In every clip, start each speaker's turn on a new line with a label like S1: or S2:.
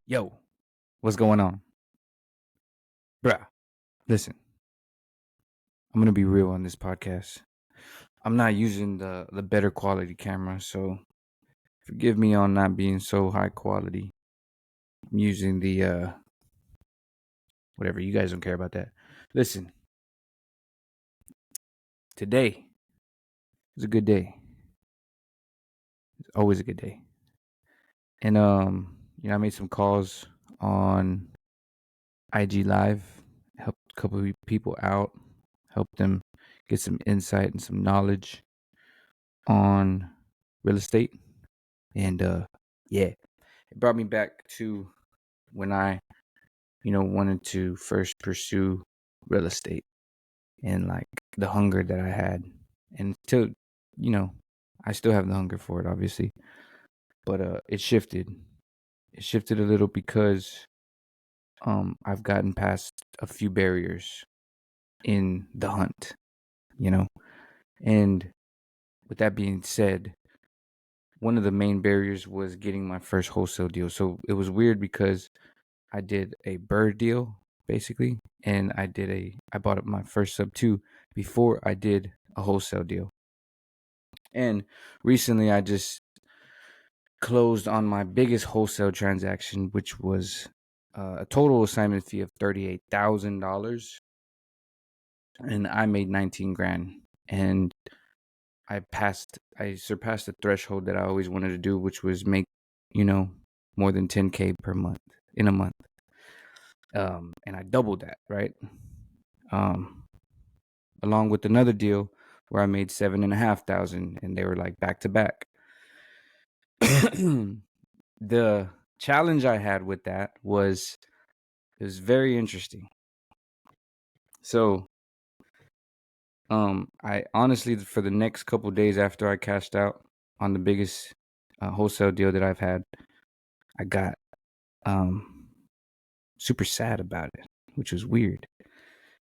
S1: Yo, what's going on? Bruh, listen, I'm gonna be real on this podcast. I'm not using the better quality camera, so forgive me on not being so high quality. I'm using the whatever, you guys don't care about that. Listen, today is a good day. It's always a good day. And I made some calls on IG Live, helped a couple of people out, helped them get some insight and some knowledge on real estate. And yeah, it brought me back to when I, wanted to first pursue real estate and like the hunger that I had. And still, you know, I still have the hunger for it, obviously. But it shifted. It shifted a little because I've gotten past a few barriers in the hunt, you know. And with that being said, one of the main barriers was getting my first wholesale deal. So it was weird because I did a bird deal basically, and I bought up my first sub 2 before I did a wholesale deal. And recently I just closed on my biggest wholesale transaction, which was a total assignment fee of $38,000, and I made 19 grand. And I surpassed the threshold that I always wanted to do, which was make, more than 10K per month in a month. And I doubled that, right? Um, Along with another deal where I made 7,500, and they were like back to back. The challenge I had with that was it was very interesting. So, I honestly, for the next couple days after I cashed out on the biggest wholesale deal that I've had, I got super sad about it, which was weird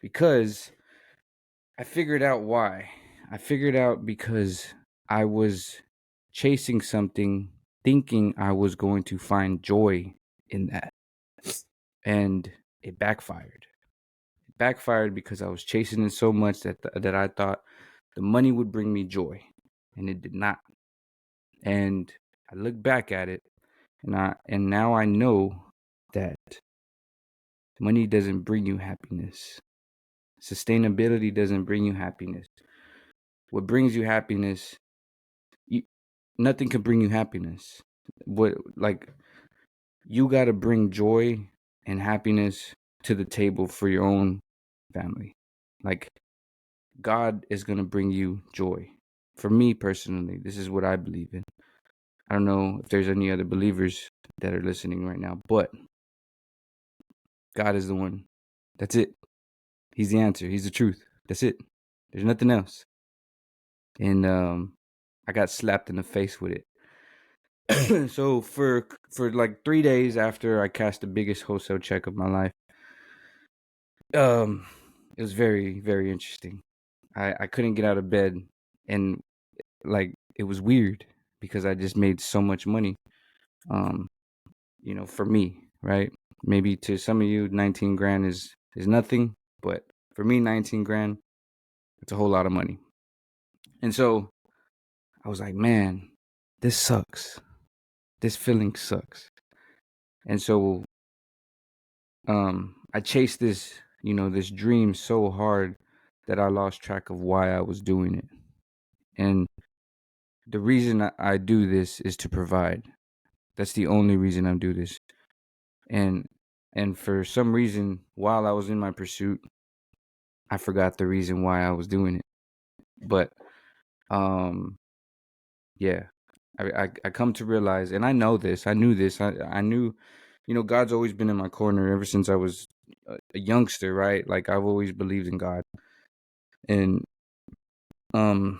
S1: because I figured out why. I figured out because I was chasing something thinking I was going to find joy in that. And it backfired. It backfired because I was chasing it so much that I thought the money would bring me joy, and it did not. And I look back at it, and now I know that money doesn't bring you happiness. Sustainability doesn't bring you happiness. What brings you happiness, nothing can bring you happiness. You got to bring joy and happiness to the table for your own family. Like, God is going to bring you joy. For me personally, this is what I believe in. I don't know if there's any other believers that are listening right now, but God is the one. That's it. He's the answer. He's the truth. That's it. There's nothing else. And I got slapped in the face with it. So for like 3 days after I cashed the biggest wholesale check of my life, it was very, very interesting. I couldn't get out of bed, and like it was weird because I just made so much money. Um, for me, right? Maybe to some of you, 19 grand is nothing, but for me, 19 grand, it's a whole lot of money. And so I was like, man, this sucks. This feeling sucks. And so I chased this dream so hard that I lost track of why I was doing it. And the reason I do this is to provide. That's the only reason I do this. And for some reason, while I was in my pursuit, I forgot the reason why I was doing it. But yeah, I come to realize, and I know this. I knew this. I knew, God's always been in my corner ever since I was a youngster, right? Like I've always believed in God, and um,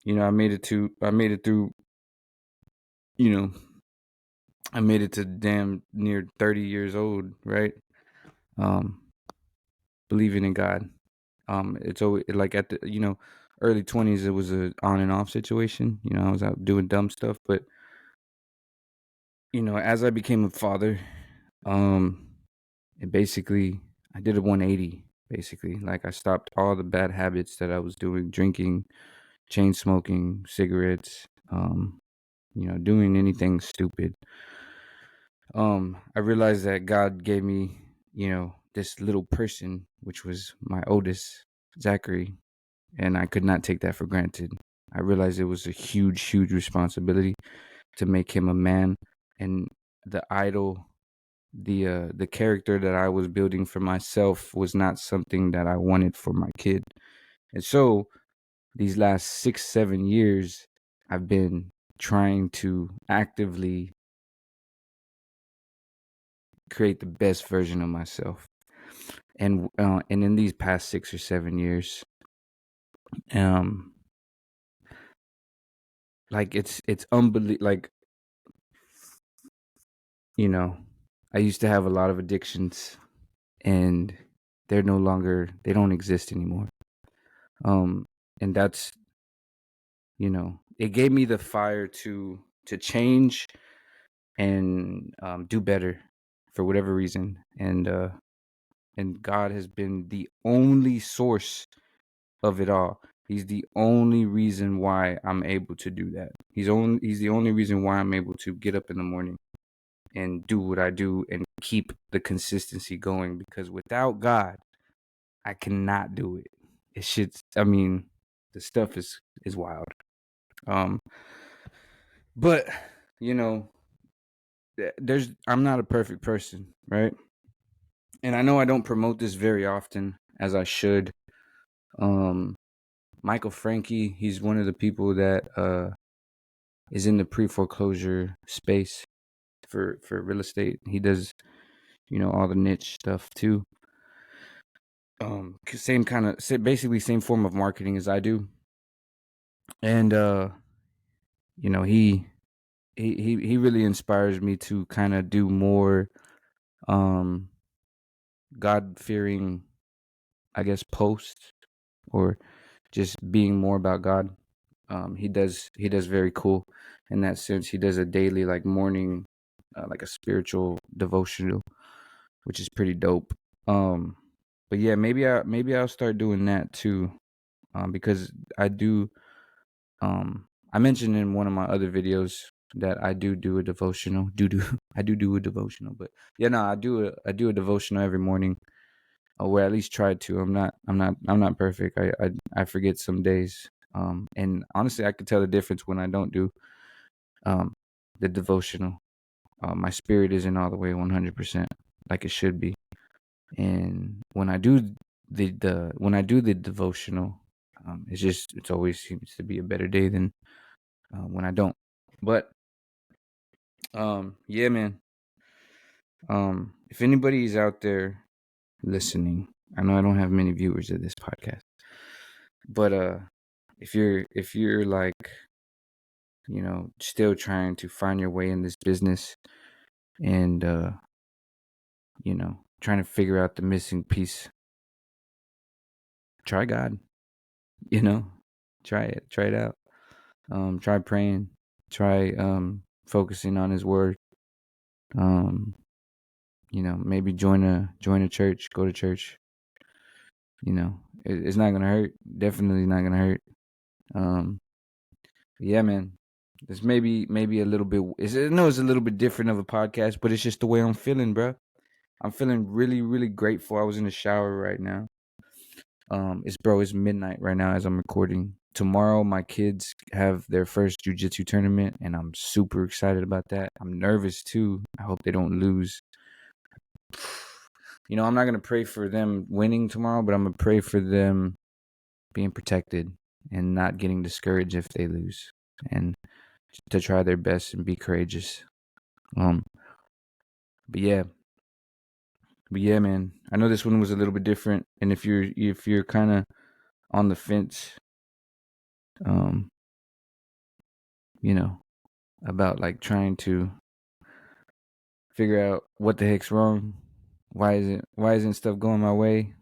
S1: I made it through. You know, I made it to damn near 30 years old, right? Um, Believing in God. It's always like at the early 20s. It was a on and off situation. I was out doing dumb stuff, but as I became a father, And basically I did a 180. Basically, like, I stopped all the bad habits that I was doing: drinking, chain smoking, cigarettes, doing anything stupid. I realized that God gave me, this little person, which was my oldest, Zachary, and I could not take that for granted. I realized it was a huge, huge responsibility to make him a man, and the idol, the character that I was building for myself was not something that I wanted for my kid. And so these last 6-7 years, I've been trying to actively create the best version of myself. And in these past 6 or 7 years, um, like, it's unbelievable. Like, I used to have a lot of addictions, and they don't exist anymore. Um, and that's, it gave me the fire to change and do better for whatever reason. And God has been the only source of it all. He's the only reason why I'm able to do that. He's the only reason why I'm able to get up in the morning and do what I do and keep the consistency going, because without God, I cannot do it. It should, I mean, the stuff is wild. Um but you know, I'm not a perfect person, right? And I know I don't promote this very often as I should. Um Michael Frankie, he's one of the people that is in the pre-foreclosure space for real estate. He does, all the niche stuff too. Same kind of, basically same form of marketing as I do. And he really inspires me to kind of do more um God-fearing, I guess, posts, or just being more about God. He does very cool in that sense. He does a daily, like, morning, like a spiritual devotional, which is pretty dope. But yeah, maybe I'll start doing that too, because I do. I mentioned in one of my other videos that I do a devotional. I do a devotional, but yeah, no, I do a devotional every morning, or at least try to. I'm not perfect. I forget some days. And honestly, I could tell the difference when I don't do um the devotional. My spirit isn't all the way 100% like it should be. And when I do the devotional, it's always seems to be a better day than when I don't. But yeah, man. If anybody is out there listening, I know I don't have many viewers of this podcast, but if you're like, still trying to find your way in this business, and trying to figure out the missing piece, try God. You know, try it out. Try praying. Try focusing on His Word. Maybe join a church. Go to church. It's not gonna hurt. Definitely not gonna hurt. Um, yeah, man. It's maybe a little bit. It's a little bit different of a podcast, but it's just the way I'm feeling, bro. I'm feeling really, really grateful. I was in the shower right now. It's midnight right now as I'm recording. Tomorrow, my kids have their first jiu-jitsu tournament, and I'm super excited about that. I'm nervous too. I hope they don't lose. I'm not gonna pray for them winning tomorrow, but I'm gonna pray for them being protected and not getting discouraged if they lose, and to try their best and be courageous. Um, but yeah, man. I know this one was a little bit different, and if you're kind of on the fence, um, about, like, trying to figure out what the heck's wrong, why isn't stuff going my way?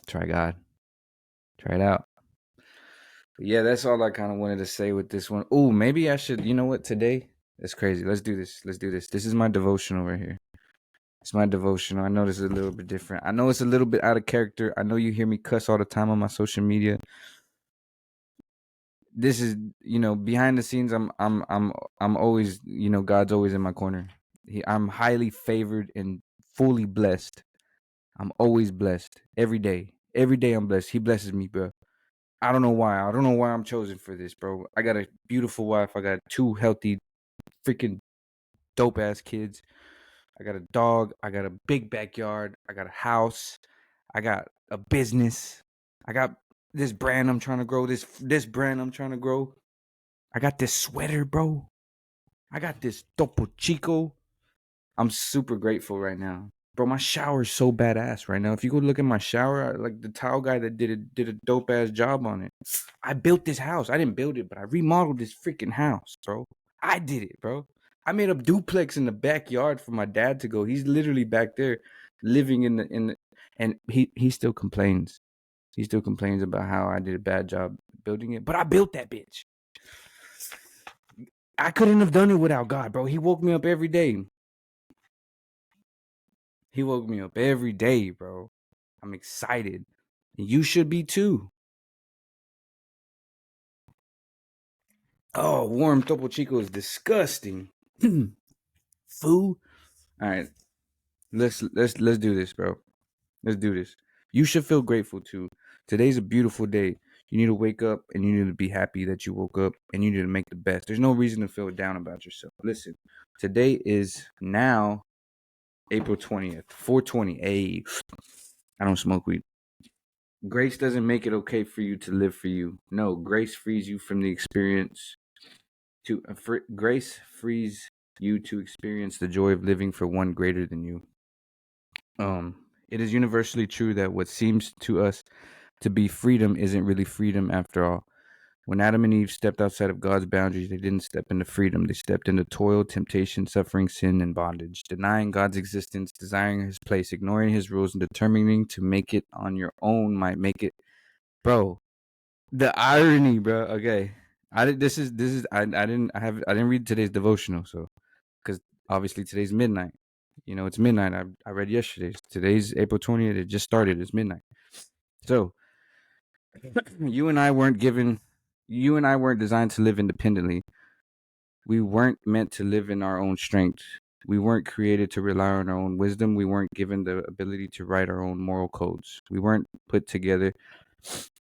S1: Try God. Try it out. But yeah, that's all I kind of wanted to say with this one. Oh, maybe I should. You know what? Today, that's crazy. Let's do this. This is my devotional right here. It's my devotional. I know this is a little bit different. I know it's a little bit out of character. I know you hear me cuss all the time on my social media. This is, behind the scenes. I'm always, God's always in my corner. I'm highly favored and fully blessed. I'm always blessed every day. Every day I'm blessed. He blesses me, bro. I don't know why. I don't know why I'm chosen for this, bro. I got a beautiful wife. I got two healthy, freaking dope ass kids. I got a dog. I got a big backyard. I got a house. I got a business. I got this brand I'm trying to grow. This brand I'm trying to grow. I got this sweater, bro. I got this Topo Chico. I'm super grateful right now. Bro, my shower is so badass right now. If you go look at my shower, like the tile guy that did a dope ass job on it. I built this house. I didn't build it, but I remodeled this freaking house, bro. I did it, bro. I made a duplex in the backyard for my dad to go. He's literally back there living in the and he still complains. He still complains about how I did a bad job building it, but I built that bitch. I couldn't have done it without God, bro. He woke me up every day. He woke me up every day, bro. I'm excited. You should be too. Oh, warm Topo Chico is disgusting. Food. All right. Let's do this, bro. Let's do this. You should feel grateful too. Today's a beautiful day. You need to wake up and you need to be happy that you woke up and you need to make the best. There's no reason to feel down about yourself. Listen, today is now April 20th, 420. Hey, I don't smoke weed. Grace doesn't make it okay for you to live for you. No, grace frees you from the experience grace frees you to experience the joy of living for one greater than you. It is universally true that what seems to us to be freedom isn't really freedom after all. When Adam and Eve stepped outside of God's boundaries, they didn't step into freedom. They stepped into toil, temptation, suffering, sin, and bondage, denying God's existence, desiring his place, ignoring his rules, and determining to make it on your own might make it. Bro, the irony, bro. Okay. I didn't read today's devotional, so because obviously today's midnight. It's midnight. I read yesterday. Today's April 20th. It just started. It's midnight. So you and I weren't designed to live independently. We weren't meant to live in our own strength. We weren't created to rely on our own wisdom. We weren't given the ability to write our own moral codes. We weren't put together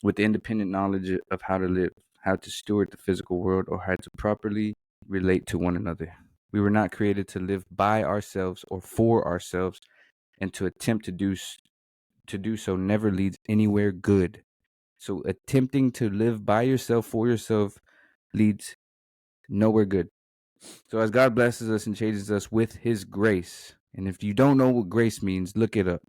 S1: with the independent knowledge of how to live, how to steward the physical world, or how to properly relate to one another. We were not created to live by ourselves or for ourselves, and to attempt to do so never leads anywhere good. So attempting to live by yourself, for yourself, leads nowhere good. So as God blesses us and changes us with his grace, and if you don't know what grace means, look it up.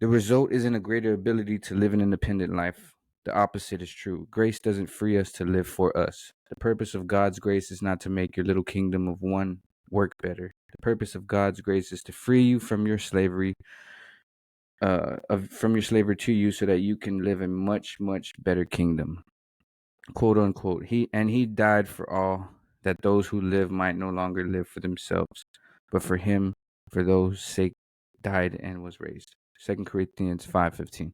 S1: The result isn't a greater ability to live an independent life. The opposite is true. Grace doesn't free us to live for us. The purpose of God's grace is not to make your little kingdom of one work better. The purpose of God's grace is to free you from your slavery, to you, so that you can live a much, much better kingdom, quote unquote. He died for all, that those who live might no longer live for themselves, but for him, for those sake died and was raised. 2 Corinthians 5:15.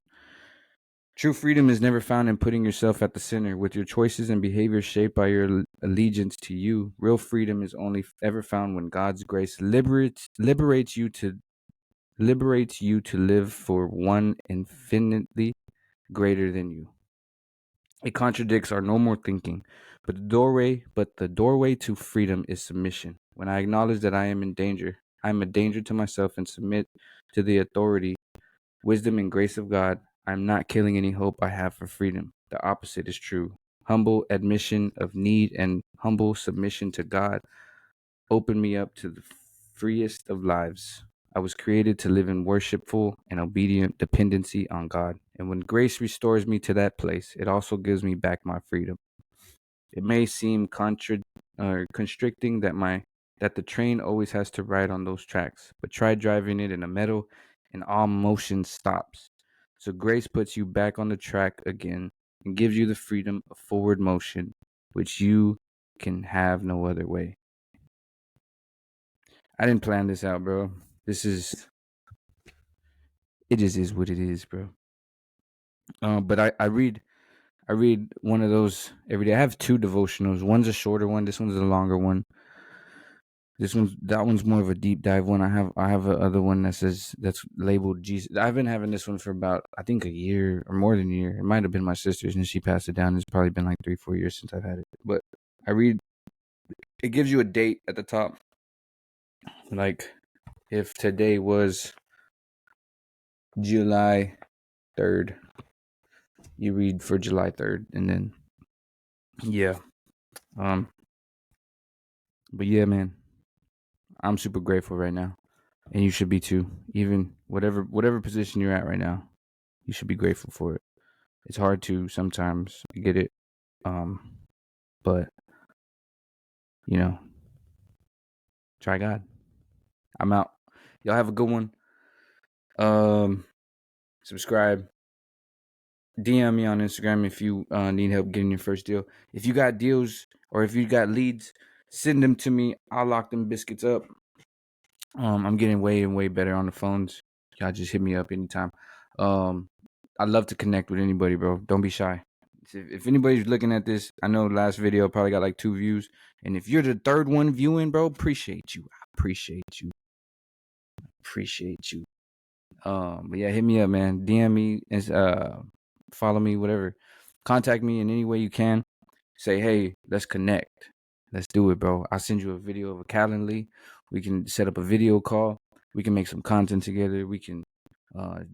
S1: True freedom is never found in putting yourself at the center, with your choices and behaviors shaped by your allegiance to you. Real freedom is only ever found when God's grace liberates you to live for one infinitely greater than you. It contradicts our normal thinking, but the doorway to freedom is submission. When I acknowledge that I am in danger, I am a danger to myself, and submit to the authority, wisdom, and grace of God, I am not killing any hope I have for freedom. The opposite is true. Humble admission of need and humble submission to God open me up to the freest of lives. I was created to live in worshipful and obedient dependency on God. And when grace restores me to that place, it also gives me back my freedom. It may seem constricting that the train always has to ride on those tracks, but try driving it in a meadow and all motion stops. So grace puts you back on the track again and gives you the freedom of forward motion, which you can have no other way. I didn't plan this out, bro. This is it just is what it is, bro. But I read one of those every day. I have two devotionals. One's a shorter one. This one's a longer one. That one's more of a deep dive one. I have a other one that's labeled Jesus. I've been having this one for about I think a year or more than a year. It might have been my sister's and she passed it down. It's probably been like 3-4 years since I've had it. But I read it gives you a date at the top. Like if today was July 3rd, you read for July 3rd and then yeah. Um but yeah, man. I'm super grateful right now. And you should be too. Even whatever position you're at right now, you should be grateful for it. It's hard to sometimes get it. But you know, try God. I'm out. Y'all have a good one. Subscribe. DM me on Instagram if you need help getting your first deal. If you got deals or if you got leads, send them to me. I'll lock them biscuits up. I'm getting way and way better on the phones. Y'all just hit me up anytime. I'd love to connect with anybody, bro. Don't be shy. If anybody's looking at this, I know last video probably got like 2 views. And if you're the third one viewing, bro, appreciate you. Appreciate you. But yeah, hit me up, man. DM me and follow me, whatever. Contact me in any way you can. Say, hey, let's connect. Let's do it, bro. I'll send you a video of a Calendly. We can set up a video call. We can make some content together. We can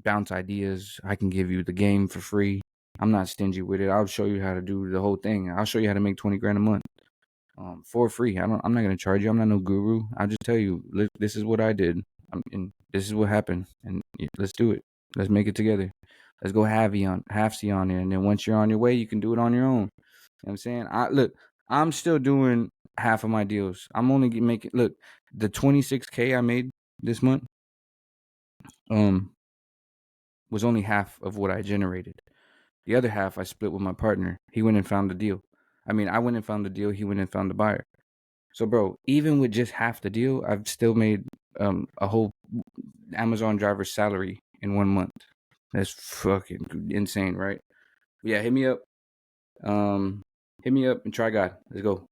S1: bounce ideas. I can give you the game for free. I'm not stingy with it. I'll show you how to do the whole thing. I'll show you how to make 20 grand a month for free. I'm not gonna charge you. I'm not no guru. I'll just tell you this is what I did, and this is what happened, and let's do it. Let's make it together. Let's go halfsy on there, and then once you're on your way, you can do it on your own. You know what I'm saying? I'm still doing half of my deals. I'm only making the 26K I made this month was only half of what I generated. The other half I split with my partner. He went and found the deal. I mean, I went and found the deal. He went and found the buyer. So, bro, even with just half the deal, I've still made a whole Amazon driver's salary in 1 month. That's fucking insane, right? Yeah, hit me up. Hit me up and try God. Let's go.